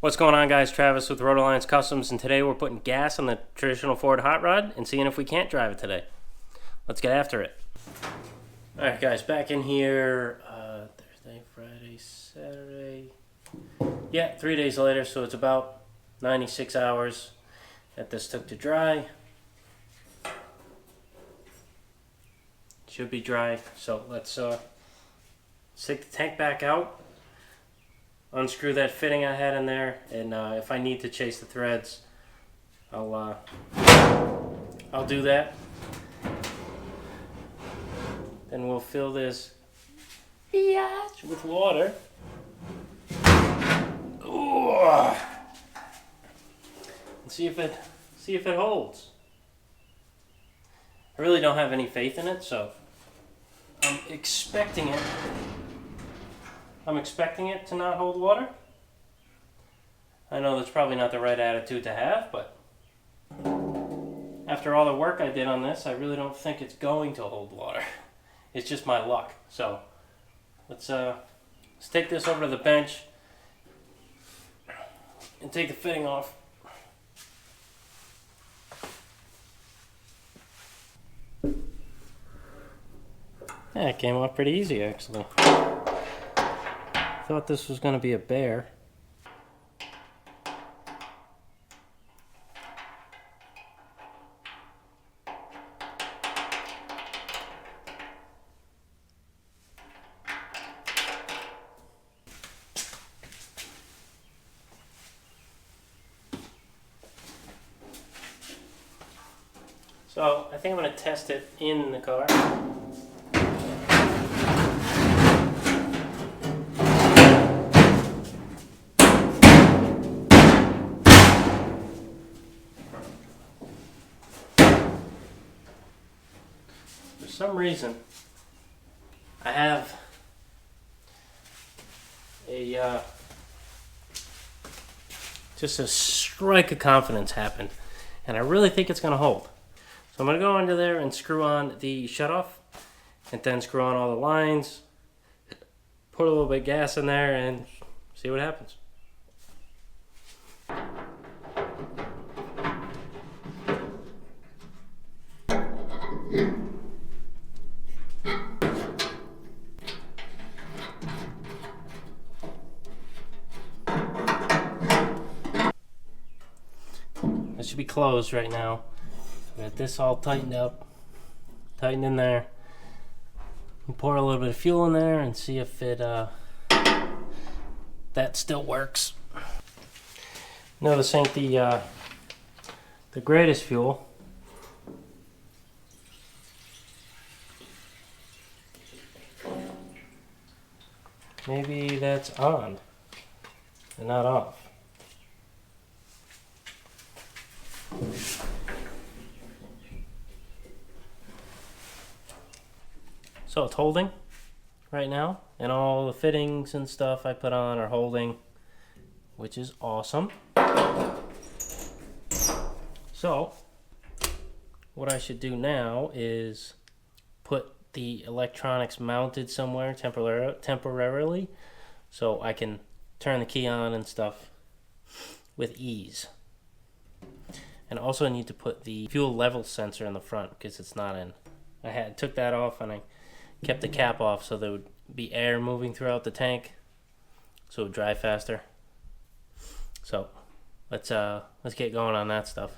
What's going on, guys? Travis with Road Alliance Customs, and today we're putting gas on the traditional Ford hot rod and seeing if we can't drive it today. Let's get after it. Alright guys, back in here Thursday, Friday, Saturday. Yeah, 3 days later, so it's about 96 hours that this took to dry. Should be dry, so let's take the tank back out. Unscrew that fitting I had in there, and if I need to chase the threads, I'll do that. Then we'll fill this biatch with water. Ooh. And see if it holds. I really don't have any faith in it, so I'm expecting it. I'm expecting it to not hold water. I know that's probably not the right attitude to have, but after all the work I did on this, I really don't think it's going to hold water. It's just my luck. So let's take this over to the bench and take the fitting off. Yeah, it came off pretty easy actually. Thought this was going to be a bear. So I think I'm going to test it in the car. For some reason, I have just a strike of confidence happened, and I really think it's going to hold. So I'm going to go under there and screw on the shutoff, and then screw on all the lines, put a little bit of gas in there, and see what happens. It should be closed right now. Got this all tightened up, tightened in there. And pour a little bit of fuel in there and see if it that still works. No, this ain't the greatest fuel. Maybe that's on and not off. So it's holding right now, and all the fittings and stuff I put on are holding, which is awesome. So what I should do now is put the electronics mounted somewhere temporarily so I can turn the key on and stuff with ease. And also I need to put the fuel level sensor in the front because it's not in. I took that off and I kept the cap off so there would be air moving throughout the tank so it would dry faster. So let's get going on that stuff.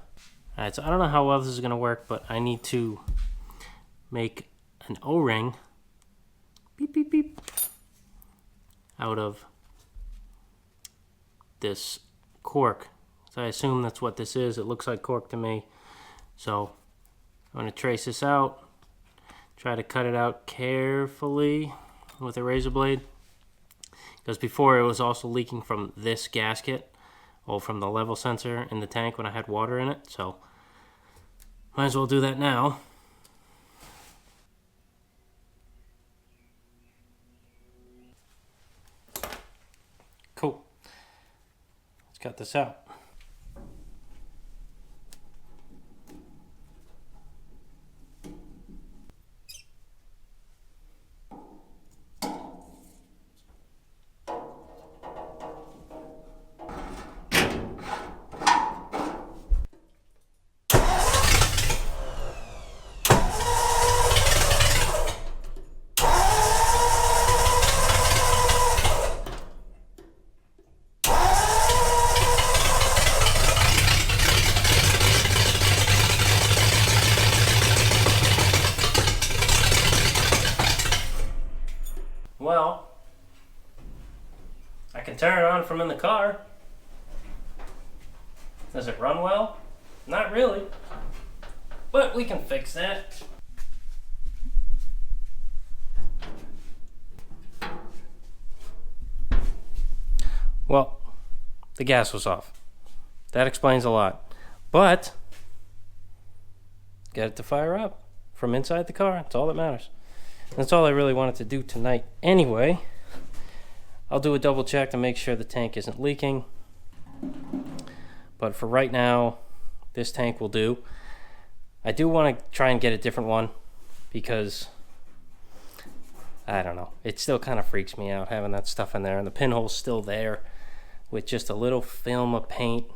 Alright, so I don't know how well this is going to work, but I need to make an O-ring beep beep beep out of this cork. So I assume that's what this is. It looks like cork to me. So I'm going to trace this out. Try to cut it out carefully with a razor blade, because before it was also leaking from this gasket, or from the level sensor in the tank when I had water in it, so might as well do that now. Cool. Let's cut this out. on from in the car. Does it run well? Not really. But we can fix that. Well, the gas was off. That explains a lot. But get it to fire up from inside the car. That's all that matters. That's all I really wanted to do tonight anyway. I'll do a double check to make sure the tank isn't leaking. But for right now, this tank will do. I do want to try and get a different one because, I don't know, it still kind of freaks me out having that stuff in there, and the pinhole's still there with just a little film of paint.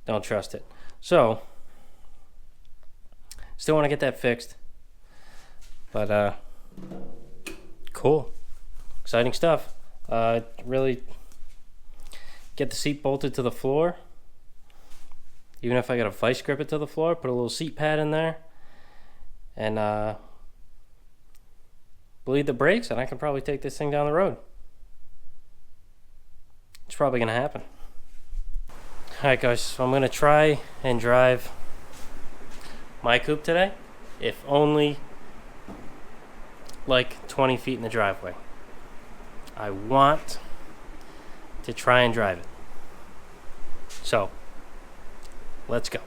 Don't trust it. So, still want to get that fixed. But, cool. Exciting stuff. Really get the seat bolted to the floor. Even if I got to vice grip it to the floor, put a little seat pad in there. And, bleed the brakes, and I can probably take this thing down the road. It's probably going to happen. Alright guys, so I'm going to try and drive my coupe today, if only like 20 feet in the driveway. I want to try and drive it. So, let's go.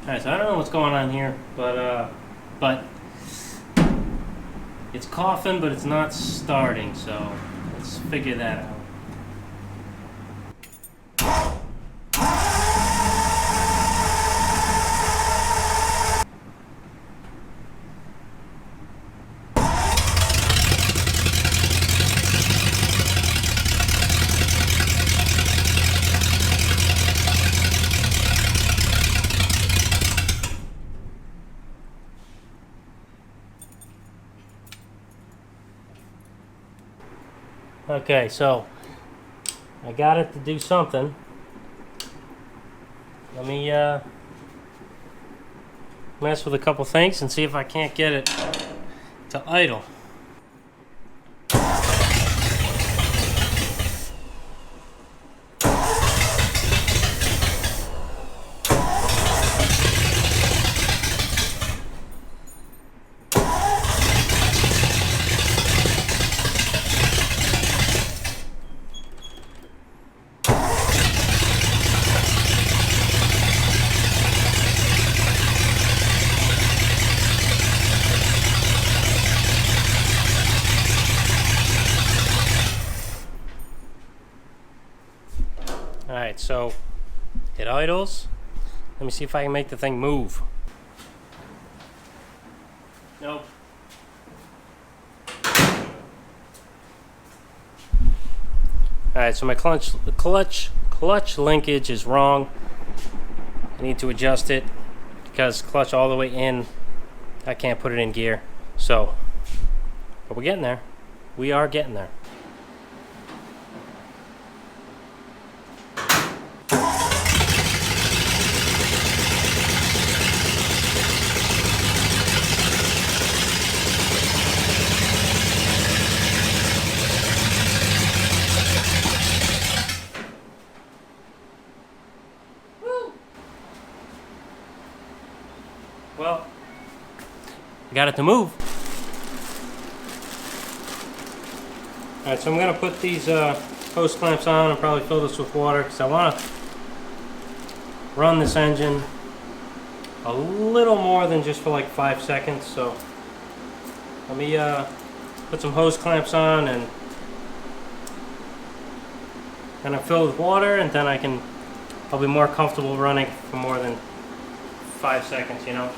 Alright, so I don't know what's going on here, but it's coughing, but it's not starting, so let's figure that out. Okay, so I got it to do something. Let me mess with a couple things and see if I can't get it to idle. Alright, so it idles. Let me see if I can make the thing move. Nope. Alright, so my clutch linkage is wrong. I need to adjust it because clutch all the way in, I can't put it in gear. So, but we're getting there. We are getting there. I got it to move. Alright, so I'm going to put these hose clamps on and probably fill this with water because I want to run this engine a little more than just for like 5 seconds. So let me put some hose clamps on and I fill with water, and then I'll be more comfortable running for more than 5 seconds, you know.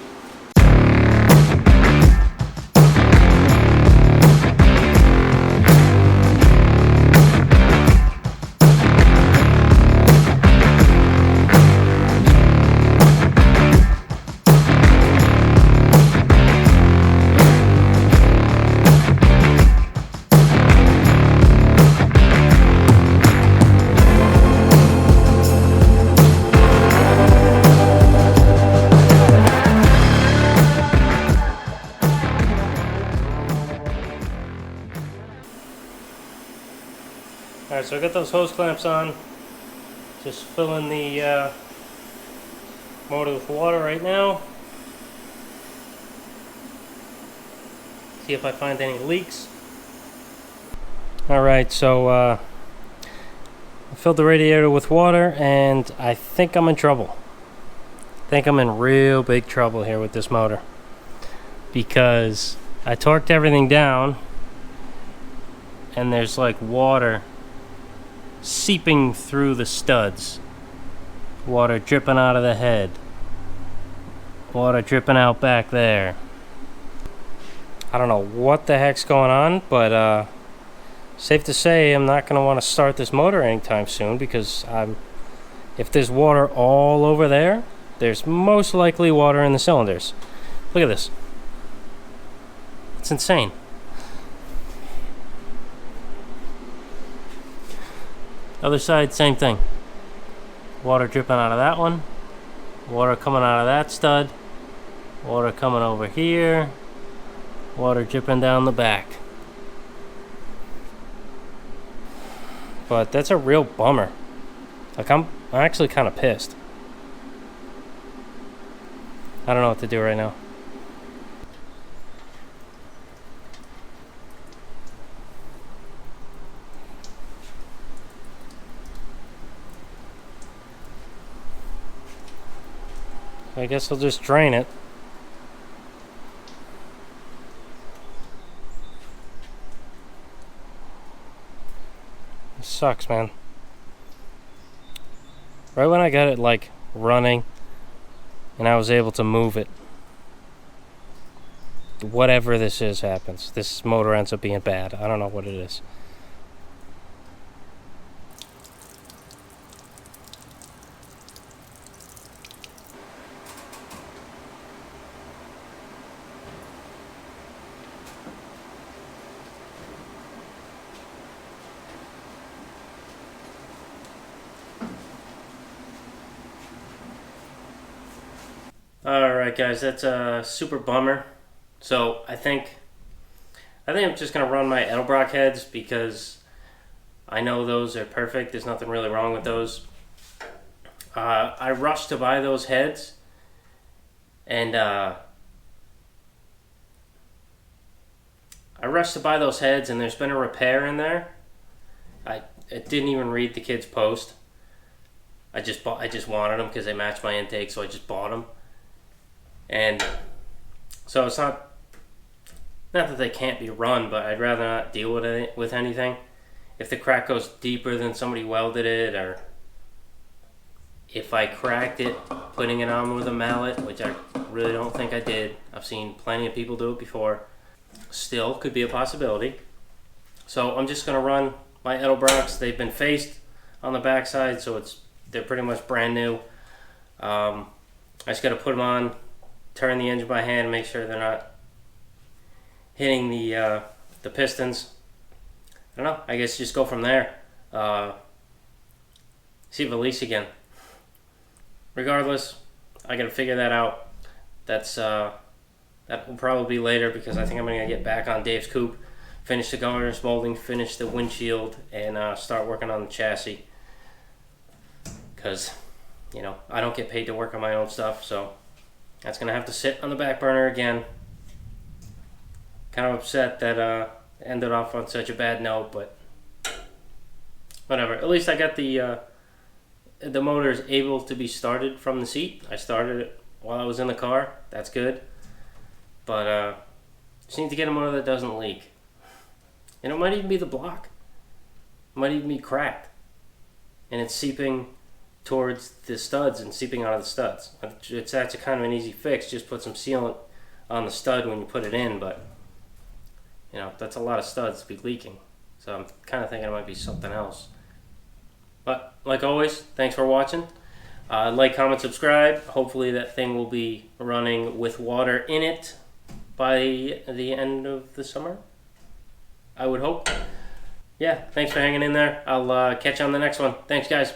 Alright, so I got those hose clamps on. Just filling the motor with water right now. See if I find any leaks. Alright, so I filled the radiator with water, and I think I'm in trouble. I think I'm in real big trouble here with this motor. Because I torqued everything down, and there's like water seeping through the studs, water dripping out of the head, water dripping out back there. I don't know what the heck's going on, but safe to say I'm not going to want to start this motor anytime soon, because if there's water all over there, there's most likely water in the cylinders. Look at this. It's insane. Other side, same thing. Water dripping out of that one. Water coming out of that stud. Water coming over here. Water dripping down the back. But that's a real bummer. Like, I'm actually kind of pissed. I don't know what to do right now. I guess I'll just drain it. It sucks, man. Right when I got it like running and I was able to move it, whatever this is happens. This motor ends up being bad. I don't know what it is. Alright guys, that's a super bummer. So I think I'm just gonna run my Edelbrock heads, because I know those are perfect. There's nothing really wrong with those. I rushed to buy those heads, and there's been a repair in there. I didn't even read the kid's post. I just wanted them because they match my intake, so I just bought them. And so it's not that they can't be run, but I'd rather not deal with anything. If the crack goes deeper than somebody welded it, or if I cracked it putting it on with a mallet, which I really don't think I did. I've seen plenty of people do it before. Still could be a possibility. So I'm just gonna run my Edelbrocks. They've been faced on the backside, so they're pretty much brand new. I just gotta put them on, turn the engine by hand, make sure they're not hitting the pistons. I don't know, I guess just go from there. See if it leaks again. Regardless, I gotta figure that out. That will probably be later, because I think I'm gonna get back on Dave's coupe, finish the governors molding, finish the windshield, and start working on the chassis. Because, you know, I don't get paid to work on my own stuff, so that's gonna have to sit on the back burner again. Kind of upset that ended off on such a bad note, but whatever. At least I got the motor is able to be started from the seat. I started it while I was in the car. That's good. But just need to get a motor that doesn't leak. And it might even be the block. It might even be cracked. And it's seeping towards the studs and seeping out of the studs. That's a kind of an easy fix. Just put some sealant on the stud when you put it in, but you know, that's a lot of studs to be leaking. So I'm kind of thinking it might be something else. But like always, thanks for watching. Like, comment, subscribe. Hopefully that thing will be running with water in it by the end of the summer. I would hope. Yeah, thanks for hanging in there. I'll catch you on the next one. Thanks, guys.